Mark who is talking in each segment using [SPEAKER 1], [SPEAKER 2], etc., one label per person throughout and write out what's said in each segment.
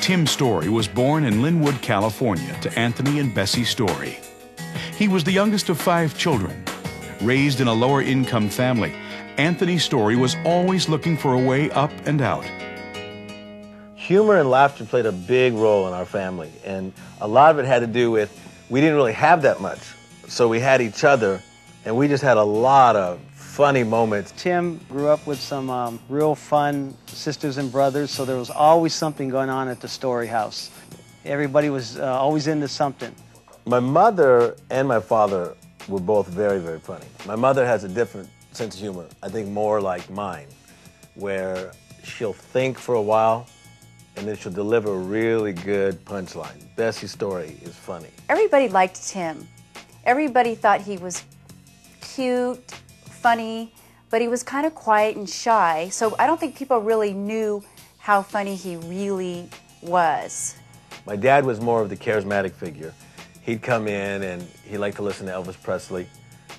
[SPEAKER 1] Tim Storey was born in Linwood, California, to Anthony and Bessie Storey. He was the youngest of 5 children. Raised in a lower-income family, Anthony Storey was always looking for a way up and out.
[SPEAKER 2] Humor and laughter played a big role in our family, and a lot of it had to do with we didn't really have that much, so we had each other, and we just had a lot of funny moments.
[SPEAKER 3] Tim grew up with some real fun sisters and brothers, so there was always something going on at the Storey house. Everybody was always into something.
[SPEAKER 2] My mother and my father were both very, very funny. My mother has a different sense of humor, I think more like mine, where she'll think for a while, and then she'll deliver a really good punchline. Bessie Storey is funny.
[SPEAKER 4] Everybody liked Tim. Everybody thought he was cute, funny, but he was kind of quiet and shy, so I don't think people really knew how funny he really was.
[SPEAKER 2] My dad was more of the charismatic figure. He'd come in and he liked to listen to Elvis Presley,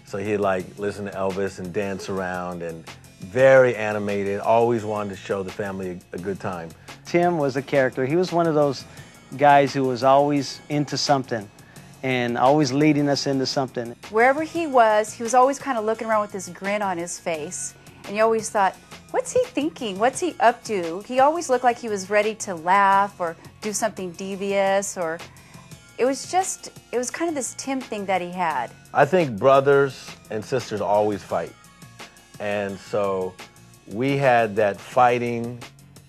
[SPEAKER 2] so he'd like listen to Elvis and dance around, and very animated, always wanted to show the family a good time.
[SPEAKER 3] Tim was a character. He was one of those guys who was always into something and always leading us into something.
[SPEAKER 4] Wherever he was always kind of looking around with this grin on his face, and you always thought, what's he thinking? What's he up to? He always looked like he was ready to laugh or do something devious, or it was kind of this Tim thing that he had.
[SPEAKER 2] I think brothers and sisters always fight. And so we had that fighting,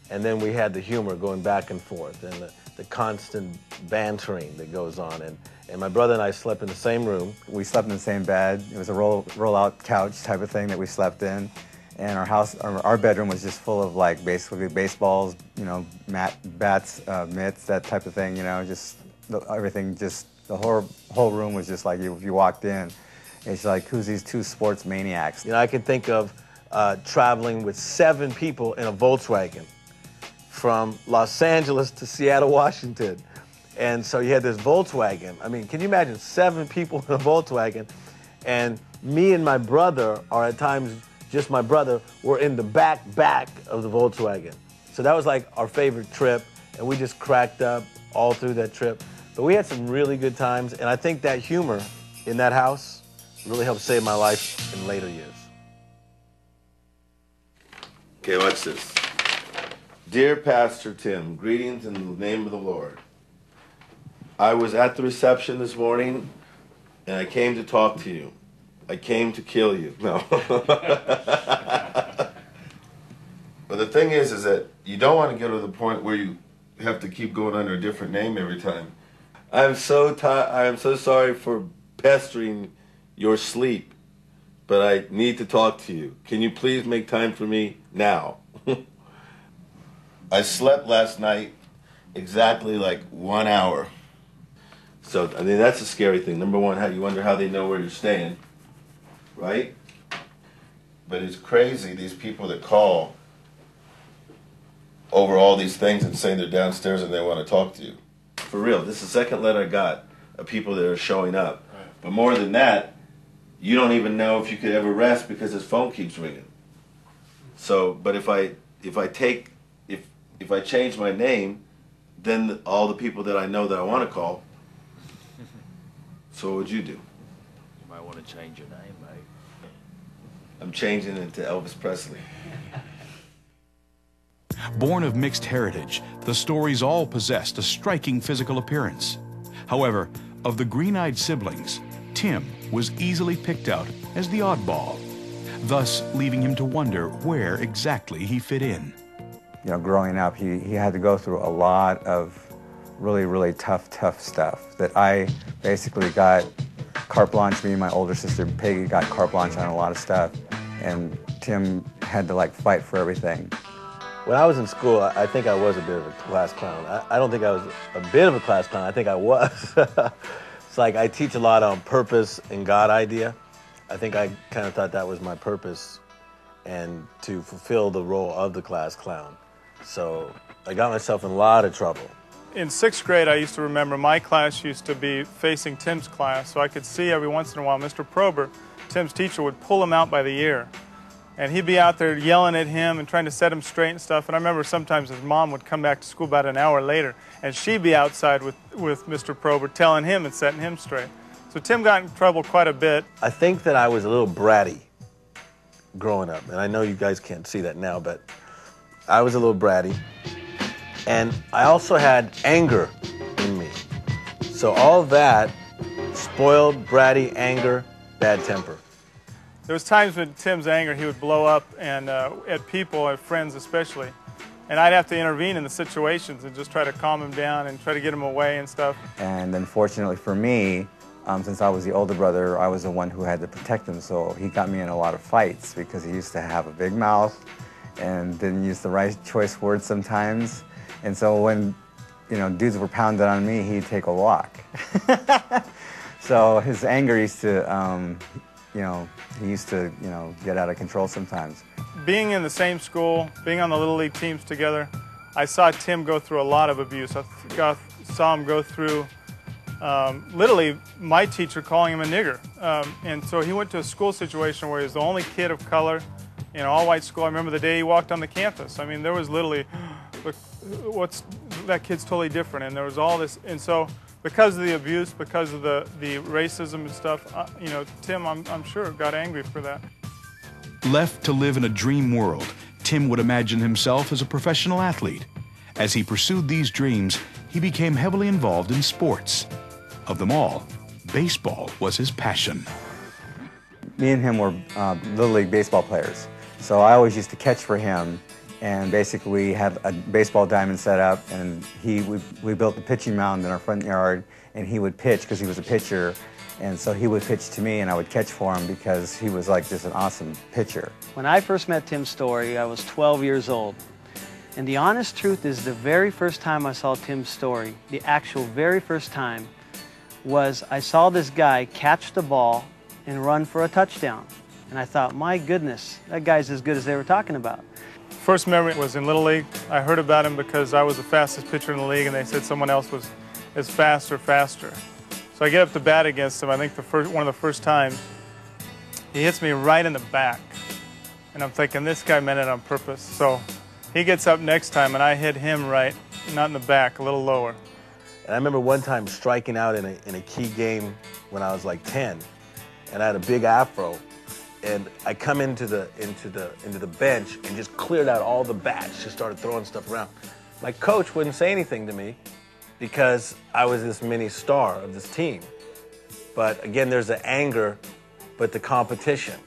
[SPEAKER 2] and then we had the humor going back and forth, and the constant bantering that goes on. And my brother and I slept in the same room.
[SPEAKER 5] We slept in the same bed. It was a roll-out couch type of thing that we slept in. And our bedroom was just full of like basically baseballs, you know, bats, mitts, that type of thing, you know, just everything, just the whole room was just like, if you walked in, it's like, who's these 2 sports maniacs?
[SPEAKER 2] You know, I can think of traveling with 7 people in a Volkswagen from Los Angeles to Seattle, Washington. And so you had this Volkswagen. I mean, can you imagine 7 people in a Volkswagen? And me and my brother, or at times just my brother, were in the back of the Volkswagen. So that was like our favorite trip, and we just cracked up all through that trip. But we had some really good times, and I think that humor in that house really helped save my life in later years.
[SPEAKER 6] Okay, watch this. Dear Pastor Tim, greetings in the name of the Lord. I was at the reception this morning, and I came to talk to you. I came to kill you. No. But the thing is that you don't want to get to the point where you have to keep going under a different name every time. I am so sorry for pestering your sleep, but I need to talk to you. Can you please make time for me now? I slept last night exactly like 1 hour. So, I mean, that's a scary thing. Number one, you wonder how they know where you're staying, right? But it's crazy, these people that call over all these things and say they're downstairs and they want to talk to you. For real, this is the second letter I got of people that are showing up. Right. But more than that, you don't even know if you could ever rest because his phone keeps ringing. So, but if I change my name, then all the people that I know that I want to call. So what would you do?
[SPEAKER 7] You might want to change your name, mate.
[SPEAKER 6] I'm changing it to Elvis Presley.
[SPEAKER 1] Born of mixed heritage, the Storeys all possessed a striking physical appearance. However, of the green-eyed siblings, Tim was easily picked out as the oddball, thus leaving him to wonder where exactly he fit in.
[SPEAKER 5] You know, growing up, he had to go through a lot of really, really tough stuff that I basically got carte blanche. Me and my older sister, Peggy, got carte blanche on a lot of stuff, and Tim had to like fight for everything.
[SPEAKER 2] When I was in school, I think I was a bit of a class clown. I don't think I was a bit of a class clown. I think I was. It's like I teach a lot on purpose and God idea. I think I kind of thought that was my purpose, and to fulfill the role of the class clown. So I got myself in a lot of trouble.
[SPEAKER 8] In 6th grade, I used to remember my class used to be facing Tim's class, so I could see every once in a while Mr. Prober, Tim's teacher, would pull him out by the ear. And he'd be out there yelling at him and trying to set him straight and stuff. And I remember sometimes his mom would come back to school about an hour later, and she'd be outside with Mr. Probert telling him and setting him straight. So Tim got in trouble quite a bit.
[SPEAKER 2] I think that I was a little bratty growing up, and I know you guys can't see that now, but I was a little bratty. And I also had anger in me. So all that, spoiled, bratty, anger, bad temper.
[SPEAKER 8] There was times when Tim's anger, he would blow up and at people, at friends especially. And I'd have to intervene in the situations and just try to calm him down and try to get him away and stuff.
[SPEAKER 5] And unfortunately for me, since I was the older brother, I was the one who had to protect him, so he got me in a lot of fights because he used to have a big mouth and didn't use the right choice words sometimes. And so when, you know, dudes were pounding on me, he'd take a walk. So his anger used to, you know, he used to, you know, get out of control sometimes.
[SPEAKER 8] Being in the same school, being on the Little League teams together, I saw Tim go through a lot of abuse. I saw him go through, literally, my teacher calling him a nigger. And so he went to a school situation where he was the only kid of color in an all-white school. I remember the day he walked on the campus. I mean, there was literally, look, that kid's totally different. And there was all this, and so because of the abuse, because of the racism and stuff, you know, Tim, I'm sure, got angry for that.
[SPEAKER 1] Left to live in a dream world, Tim would imagine himself as a professional athlete. As he pursued these dreams, he became heavily involved in sports. Of them all, baseball was his passion.
[SPEAKER 5] Me and him were Little League baseball players, so I always used to catch for him. And basically, we had a baseball diamond set up, and we built a pitching mound in our front yard, and he would pitch because he was a pitcher. And so he would pitch to me, and I would catch for him because he was like just an awesome pitcher.
[SPEAKER 3] When I first met Tim Storey, I was 12 years old. And the honest truth is the very first time I saw Tim Storey, the actual very first time, was I saw this guy catch the ball and run for a touchdown. And I thought, my goodness, that guy's as good as they were talking about.
[SPEAKER 8] First memory was in Little League. I heard about him because I was the fastest pitcher in the league, and they said someone else was as fast or faster. So I get up to bat against him. I think one of the first times, he hits me right in the back. And I'm thinking, this guy meant it on purpose. So he gets up next time, and I hit him right, not in the back, a little lower.
[SPEAKER 2] And I remember one time striking out in a key game when I was like 10, and I had a big afro. And I come into the bench and just cleared out all the bats, just started throwing stuff around. My coach wouldn't say anything to me because I was this mini star of this team. But again, there's the anger, but the competition.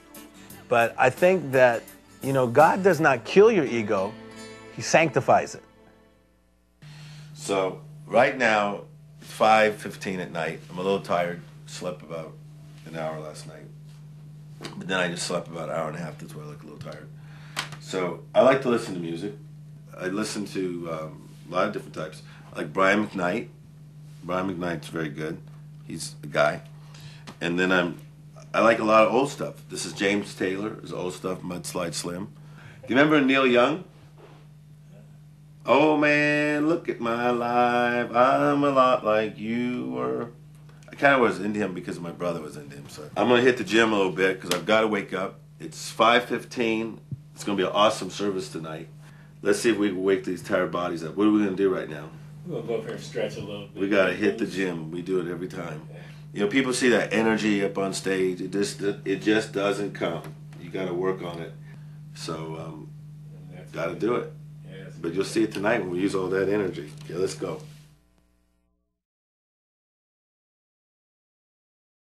[SPEAKER 2] But I think that, you know, God does not kill your ego, He sanctifies it.
[SPEAKER 6] So right now, it's 5:15 at night. I'm a little tired, slept about an hour last night. But then I just slept about an hour and a half, that's why I look a little tired. So I like to listen to music. I listen to a lot of different types. I like Brian McKnight. Brian McKnight's very good. He's a guy. And then I like a lot of old stuff. This is James Taylor, his old stuff, Mudslide Slim. Do you remember Neil Young? Oh man, look at my life. I'm a lot like you were. I kind of was into him because my brother was into him. So I'm going to hit the gym a little bit because I've got to wake up. It's 5:15. It's going to be an awesome service tonight. Let's see if we can wake these tired bodies up. What are we going to do right now?
[SPEAKER 7] We'll go up here and stretch a little bit.
[SPEAKER 6] We got to hit the gym. We do it every time. You know, people see that energy up on stage. It just doesn't come. You got to work on it. So, got to do it. But you'll see it tonight when we use all that energy. Okay, let's go.